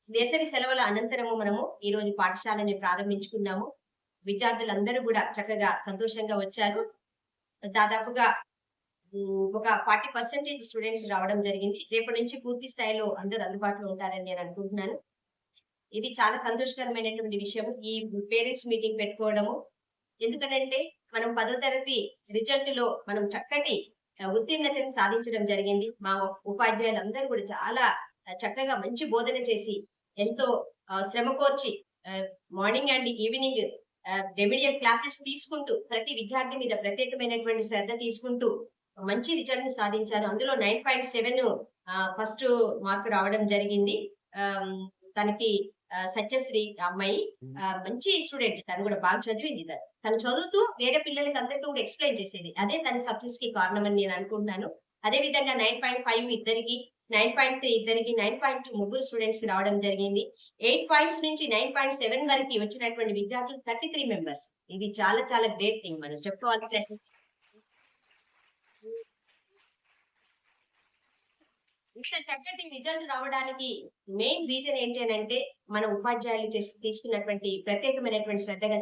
వేసవి సెలవుల అనంతరము మనము ఈ రోజు పాఠశాలని ప్రారంభించుకున్నాము. విద్యార్థులందరూ గూడా చక్కగా సంతోషంగా వచ్చారు. దాదాపుగా ఒక 40% స్టూడెంట్స్ రావడం జరిగింది. రేపటి నుంచి పూర్తి స్థాయిలో అందరూ అందుబాటులో ఉంటారని నేను అనుకుంటున్నాను. ఇది చాలా సంతోషకరమైనటువంటి విషయం. ఈ పేరెంట్స్ మీటింగ్ పెట్టుకోవడము. ఎందుకనంటే మనం 10వ తరగతి రిజల్ట్‌లో మనం చక్కటి ఉత్తీర్ణతను సాధించడం జరిగింది. మా ఉపాధ్యాయులందరూ కూడా చాలా చక్కగా మంచి బోధన చేసి, ఎంతో శ్రమ కోర్చి morning and evening remedial classes తీసుకుంటూ, ప్రతి విద్యార్థి మీద ప్రత్యేకమైనటువంటి శ్రద్ధ తీసుకుంటూ మంచి రిజల్ట్‌ని సాధించారు. అందులో 9.7 ఫస్ట్ మార్క్ రావడం జరిగింది. ఆహ్, తనకి సత్యశ్రీ అమ్మాయి మంచి స్టూడెంట్. తను కూడా బాగా చదివింది. తను చదువుతూ వేరే పిల్లలకి అందరికీ కూడా ఎక్స్‌ప్లెయిన్ చేసేది. అదే తన సక్సెస్‌కి కారణమని నేను అనుకుంటున్నాను. అదే విధంగా 9.5 ఇద్దరికి, 9.3 ఇద్దరికి, 9.2 ముగ్గురు స్టూడెంట్స్‌కి రావడం జరిగింది. 8 పాయింట్స్ నుంచి 9.7 వరకి వచ్చినటువంటి విద్యార్థులు 33 మెంబర్స్. ఇది చాలా చాలా గ్రేట్ థింగ్ మనం చెప్పుకోవాల్సిన. ఇంత చక్కటి రిజల్ట్ రావడానికి మెయిన్ రీజన్ ఏంటి అనంటే, మన ఉపాధ్యాయులు తీసుకున్నటువంటి ప్రత్యేకమైనటువంటి శ్రద్ధగా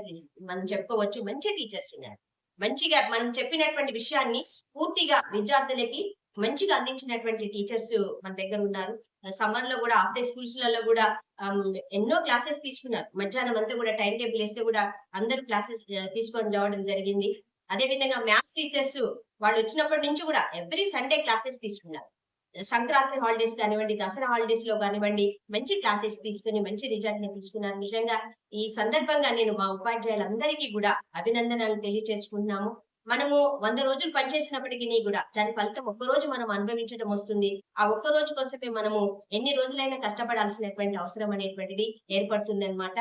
మనం చెప్పుకోవచ్చు. మంచి టీచర్స్ ఉన్నారు. మంచిగా మనం చెప్పినటువంటి విషయాన్ని పూర్తిగా విద్యార్థులకి మంచిగా అందించినటువంటి టీచర్స్ మన దగ్గర ఉన్నారు. సమ్మర్‌లో గూడా హాఫ్ డే స్కూల్స్‌లలో గూడా ఎన్నో క్లాసెస్ తీసుకున్నారు. మధ్యాహ్నం అంతా గూడా టైమ్ టేబుల్ ఏస్తే గూడా అందరూ క్లాసెస్ తీసుకొని రావడం జరిగింది. అదే విధంగా మ్యాథ్స్ టీచర్స్ వాళ్ళొచ్చినప్పటి నుంచి గూడా ఎవ్రీ సండే క్లాసెస్ తీసుకున్నారు. సంక్రాంతి హాలిడేస్ కానివ్వండి, దసరా హాలిడేస్‌లో గానివ్వండి, మంచి క్లాసెస్ తీసుకొని మంచి రిజల్ట్‌ని తీసుకున్నారు. నిజంగా ఈ సందర్భంగా నేను మా ఉపాధ్యాయులందరికీ గూడా అభినందనలు తెలియచేసుకుంటున్నాము. మనము 100 రోజులు పనిచేసినప్పటికిని గూడా దాని ఫలితం ఒక్కరోజు మనం అనుభవించడం వస్తుంది. ఆ ఒక్క రోజు కోసమే మనము ఎన్ని రోజులైనా కష్టపడాల్సినటువంటి అవసరం అనేటువంటిది ఏర్పడుతుందన్నమాట.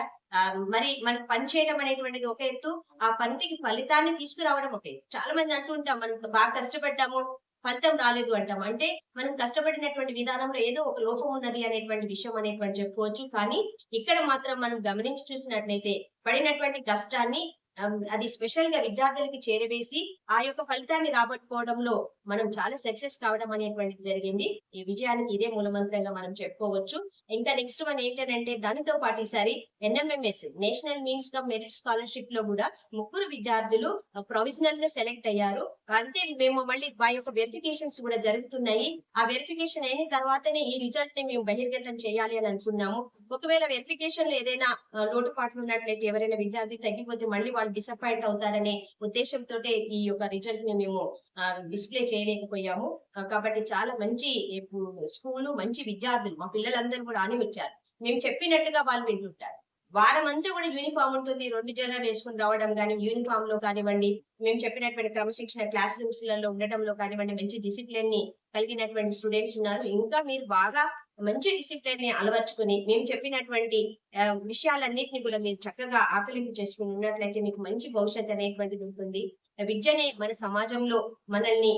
మరి మనకు పని చేయడం అనేటువంటిది ఒక ఎత్తు, ఆ పనికి ఫలితాన్ని తీసుకురావడం ఒక ఎత్తు. చాలా మంది అంటూ ఉంటాం, మనం బాగా కష్టపడ్డాము, ఫలితం రాలేదు అంటాం. అంటే మనం కష్టపడినటువంటి విధానంలో ఏదో ఒక లోపం ఉన్నది అనేటువంటి విషయం అనేటువంటి చెప్పుకోవచ్చు. కానీ ఇక్కడ మాత్రం మనం గమనించి చూసినట్లయితే పడినటువంటి కష్టాన్ని అది స్పెషల్‌గా విద్యార్థులకి చేరవేసి ఆ యొక్క ఫలితాన్ని రాబట్టుకోవడంలో మనం చాలా సక్సెస్ కావడం అనేటువంటిది జరిగింది. ఈ విజయానికి ఇదే మూలమంత్రంగా మనం చెప్పుకోవచ్చు. ఇంకా నెక్స్ట్ వన్ ఏంటనంటే, దానితో పాటు ఈసారి NMMS national means cum merit స్కాలర్‌షిప్‌లో గూడా ముగ్గురు విద్యార్థులు ప్రొవిజనల్‌గా సెలెక్ట్ అయ్యారు. అంటే మేము మళ్ళీ మా యొక్క వెరిఫికేషన్స్ గూడా జరుగుతున్నాయి. ఆ వెరిఫికేషన్ అయిన తర్వాతనే ఈ రిజల్ట్‌ని మేము బహిర్గతం చేయాలి అని అనుకున్నాము. ఒకవేళ వెరిఫికేషన్‌లో ఏదైనా లోటుపాట్లు ఉన్నట్లయితే, ఎవరైనా విద్యార్థి తగ్గిపోతే మళ్ళీ వాళ్ళు డిసప్పాయింట్ అవుతారనే ఉద్దేశంతోటే ఈ యొక్క రిజల్ట్‌ని మేము డిస్‌ప్లే చేయలేకపోయాము. కాబట్టి చాలా మంచి స్కూలు, మంచి విద్యార్థులు మా పిల్లలందరూ కూడా అని వచ్చారు. మేము చెప్పినట్టుగా వాళ్ళు వింటుంటారు. వారమంతా కూడా యూనిఫార్మ్ ఉంటుంది. 2 జడలు ఏసుకొని రావడం గాని, యూనిఫార్మ్‌లో కానివ్వండి, మేము చెప్పినటువంటి క్రమశిక్షణ క్లాస్ రూమ్స్‌లలో ఉండటంలో కానివ్వండి, మంచి డిసిప్లిన్‌ని కలిగినటువంటి స్టూడెంట్స్ ఉన్నారు. ఇంకా మీరు బాగా మంచి డిసిప్లిన్‌ని అలవర్చుకొని, మేము చెప్పినటువంటి విషయాలన్నిటిని కూడా మీరు చక్కగా ఆకలింపు చేసుకొని ఉన్నట్లయితే మీకు మంచి భవిష్యత్తు అనేటువంటిది ఉంటుంది. విద్యనే మన సమాజంలో మనల్ని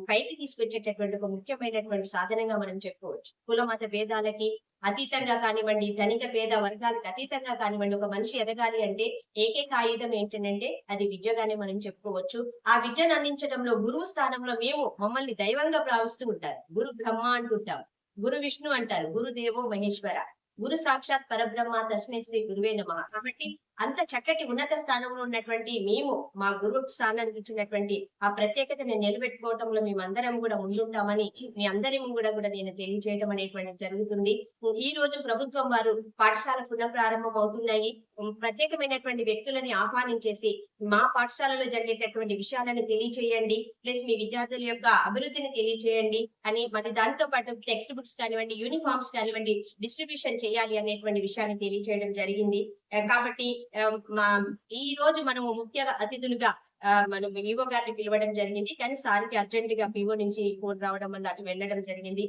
పైకి తీసుకొచ్చేటటువంటి ఒక ముఖ్యమైనటువంటి సాధనంగా మనం చెప్పుకోవచ్చు. కుల మత భేదాలకి అతీతంగా కానివ్వండి, ధనిక పేద వర్గాలకు అతీతంగా కానివ్వండి, ఒక మనిషి ఎదగాలి అంటే ఏకైక ఆయుధం ఏంటనంటే అది విద్యగానే మనం చెప్పుకోవచ్చు. ఆ విద్యను అందించడంలో గురువు స్థానంలో మమ్మల్ని దైవంగా భావిస్తూ ఉంటారు. గురు బ్రహ్మ అంటుంటాం. గురు విష్ణు అంటారు. గురుదేవో మహేశ్వర. గురు సాక్షాత్ పరబ్రహ్మ తస్మై శ్రీ గురువే నమః. కాబట్టి అంత చక్కటి ఉన్నత స్థానంలో ఉన్నటువంటి మేము, మా గురు స్థానానికి ఇచ్చినటువంటి ఆ ప్రత్యేకతను నిలబెట్టుకోవటంలో మేమందరం కూడా ముందుంటామని మీ అందరి కూడా నేను తెలియజేయడం అనేటువంటిది జరుగుతుంది. ఈ రోజు ప్రభుత్వం వారు పాఠశాల పునఃప్రారంభం అవుతున్నాయి. ప్రత్యేకమైనటువంటి వ్యక్తులని ఆహ్వానించేసి మా పాఠశాలలో జరిగేటటువంటి విషయాలను తెలియచేయండి. ప్లస్ మీ విద్యార్థుల యొక్క అభివృద్ధిని తెలియచేయండి అని, మరి దానితో పాటు టెక్స్ట్ బుక్స్ కానివ్వండి, యూనిఫార్మ్స్ కానివ్వండి డిస్ట్రిబ్యూషన్ చేయాలి అనేటువంటి విషయాన్ని తెలియచేయడం జరిగింది. కాబట్టి ఈ రోజు మనము ముఖ్య అతిథులుగా మనం ఈవో గారిని పిలవడం జరిగింది. కానీ సార్‌కి అర్జెంట్‌గా పీఓ నుంచి ఫోన్ రావడం వల్ల అటు వెళ్ళడం జరిగింది.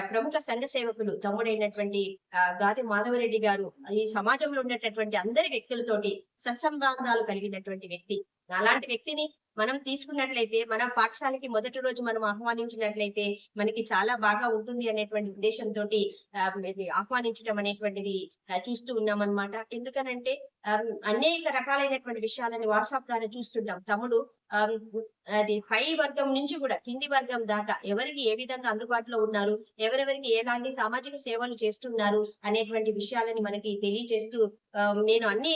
ప్రముఖ సంఘ సేవకులు తమ్ముడైనటువంటి గాది మాధవరెడ్డి గారు ఈ సమాజంలో ఉండేటటువంటి అందరి వ్యక్తులతోటి సత్సంబంధాలు కలిగినటువంటి వ్యక్తి. అలాంటి వ్యక్తిని మనం తీసుకున్నట్లయితే మన పాఠశాలకి మొదటి రోజు మనం ఆహ్వానించినట్లయితే మనకి చాలా బాగా ఉంటుంది అనేటువంటి ఉద్దేశంతో ఆహ్వానించడం అనేటువంటిది చూస్తూ ఉన్నామన్నమాట. ఎందుకనంటే అనేక రకాలైనటువంటి విషయాలని వాట్సాప్ ద్వారా చూస్తుంటాం. తమ్ముడు ఆహ్, అది పై వర్గం నుంచి కూడా కింది వర్గం దాకా ఎవరికి ఏ విధంగా అందుబాటులో ఉన్నారు, ఎవరెవరికి ఎలాంటి సామాజిక సేవలు చేస్తున్నారు అనేటువంటి విషయాలని మనకి తెలియజేస్తూ నేను అన్ని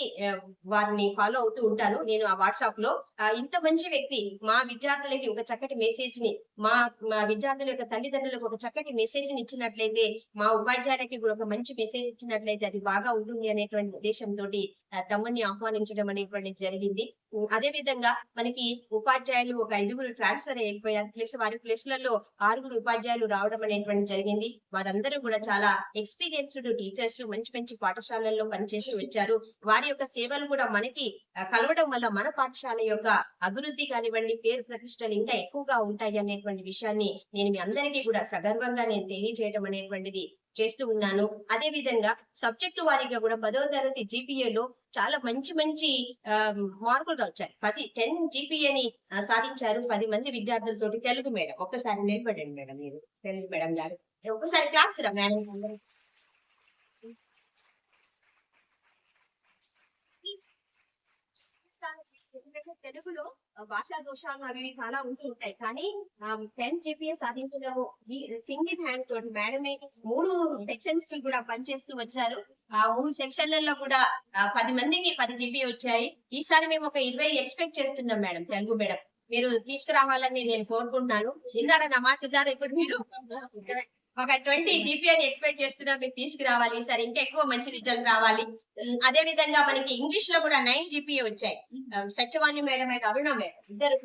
వారిని ఫాలో అవుతూ ఉంటాను. నేను ఆ వాట్సాప్‌లో ఇంత మంచి వ్యక్తి మా విద్యార్థులకి ఒక చక్కటి మెసేజ్‌ని మా మా విద్యార్థుల యొక్క తల్లిదండ్రులకు ఒక చక్కటి మెసేజ్‌ని ఇచ్చినట్లయితే, మా ఉపాధ్యాయులకి కూడా ఒక మంచి మెసేజ్ ఇచ్చినట్లయితే అది బాగా ఉంటుంది అనేటువంటి ఉద్దేశంతోటి తమ్ముడిని ఆహ్వానించడం అనేటువంటిది జరిగింది. అదే విధంగా మనకి ఉపాధ్యాయులు ఒక 5గురు ట్రాన్స్‌ఫర్ అయిపోయారు. వారి ప్లేస్‌లలో 6గురు ఉపాధ్యాయులు రావడం అనేటువంటిది జరిగింది. వారందరూ కూడా చాలా ఎక్స్‌పీరియన్స్‌డ్ టీచర్స్ మంచి మంచి పాఠశాలల్లో పనిచేసి వచ్చారు. వారి యొక్క సేవలు కూడా మనకి కలవడం వల్ల మన పాఠశాల యొక్క అభివృద్ధి కానివ్వండి, పేరు ప్రతిష్టలు ఇంకా ఎక్కువగా ఉంటాయి అనేటువంటి విషయాన్ని నేను మీ అందరికీ కూడా సగర్వంగా నేను తెలియజేయడం అనేటువంటిది చేస్తూ ఉన్నాను. అదే విధంగా సబ్జెక్టు వారీగా కూడా 10వ తరగతి జీపీఏలో చాలా మంచి మంచి మార్కులు వచ్చాయి. 10 జీపీఏని సాధించారు 10 మంది విద్యార్థులతోటి. తెలుగు మేడం ఒక్కసారి నిలబడండి మేడం మీరు. తెలుగు మేడం గారు. ఒక్కసారి క్లాప్స్ రా మేడం అందరూ. ఎందుకంటే తెలుగులో భాషా దోషాలు అవి చాలా ఉంటూ ఉంటాయి. కానీ 10 జీపీఏ సాధించడము ఈ సింగిల్ హ్యాండ్ తోటి మేడమే 3 సెక్షన్స్ కి కూడా పనిచేస్తూ వచ్చారు. ఆ 3 సెక్షన్లలో కూడా 10 మందికి 10 జీపీఏ వచ్చాయి. ఈసారి మేము ఒక 20 ఎక్స్పెక్ట్ చేస్తున్నాం మేడం, తెలుగు మేడం. మీరు తీసుకురావాలని నేను కోరుకుంటున్నాను. విన్నారా నా మాట విన్నారా ఇప్పుడు మీరు? ఒక 20 జీపీఏని ఎక్స్పెక్ట్ చేస్తున్నా, మీరు తీసుకురావాలి. ఈసారి ఇంకా ఎక్కువ మంచి రిజల్ట్ రావాలి. అదే విధంగా మనకి ఇంగ్లీష్ లో కూడా 9 జీపీఏ వచ్చాయి. Satyavani madam and Aruna madam ఇద్దరు